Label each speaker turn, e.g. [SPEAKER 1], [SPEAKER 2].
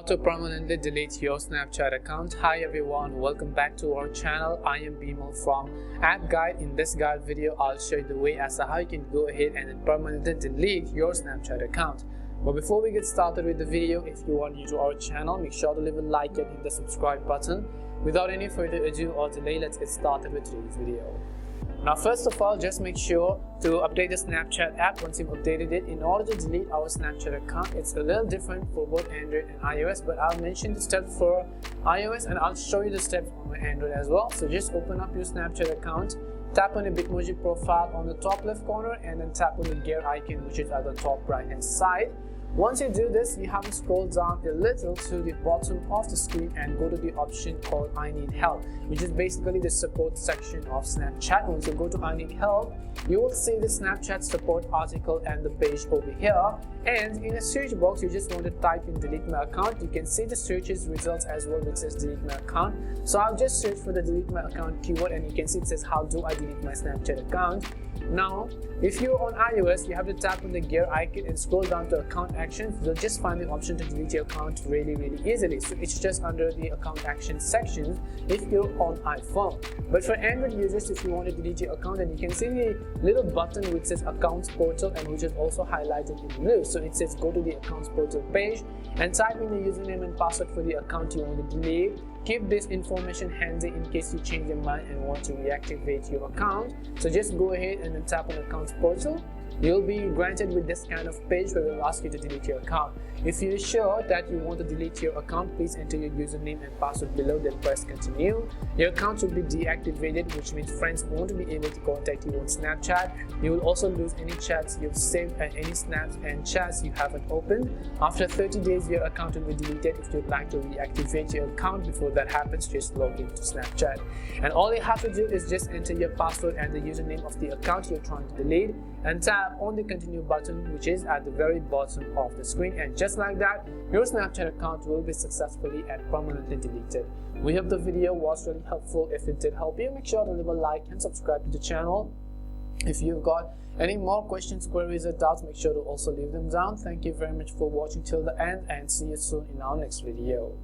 [SPEAKER 1] To permanently delete your Snapchat account. Hi everyone, welcome back to our channel. I am Bimal from App Guide. In this guide video, I'll show you the way as to how you can go ahead and permanently delete your Snapchat account. But before we get started with the video, if you are new to our channel, make sure to leave a like and hit the subscribe button. Without any further ado or delay, let's get started with today's video. Now first of all, just make sure to update the Snapchat app. Once you've updated it, in order to delete our Snapchat account, it's a little different for both Android and iOS, but I'll mention the steps for iOS and I'll show you the steps on my Android as well. So just open up your Snapchat account, tap on the Bitmoji profile on the top left corner, and then tap on the gear icon, which is at the top right hand side. Once you do this, you have to scroll down a little to the bottom of the screen and go to the option called I Need Help, which is basically the support section of Snapchat. Once you go to I Need Help, you will see the Snapchat support article and the page over here. And in a search box, you just want to type in delete my account. You can see the searches results as well, which says delete my account. So I'll just search for the delete my account keyword, and you can see it says how do I delete my Snapchat account. Now, if you're on iOS, you have to tap on the gear icon and scroll down to account actions. You'll just find the option to delete your account really easily. So it's just under the account action section if you're on iPhone. But for Android users, if you want to delete your account, then you can see the little button which says accounts portal and which is also highlighted in blue. So it says go to the accounts portal page and type in the username and password for the account you want to delete. Keep this information handy in case you change your mind and want to reactivate your account. So just go ahead and then tap on accounts portal. You'll be granted with this kind of page where we'll ask you to delete your account. If you're sure that you want to delete your account, please enter your username and password below, then press continue. Your account will be deactivated, which means friends won't be able to contact you on Snapchat. You will also lose any chats you've saved and any snaps and chats you haven't opened. After 30 days, your account will be deleted. If you'd like to reactivate your account before that happens, just log into Snapchat. And all you have to do is just enter your password and the username of the account you're trying to delete and tap on the continue button, which is at the very bottom of the screen, and just like that, your Snapchat account will be successfully and permanently deleted. We hope the video was really helpful. If it did help you, make sure to leave a like and subscribe to the channel. If you've got any more questions, queries or doubts, make sure to also leave them down. Thank you very much for watching till the end, and see you soon in our next video.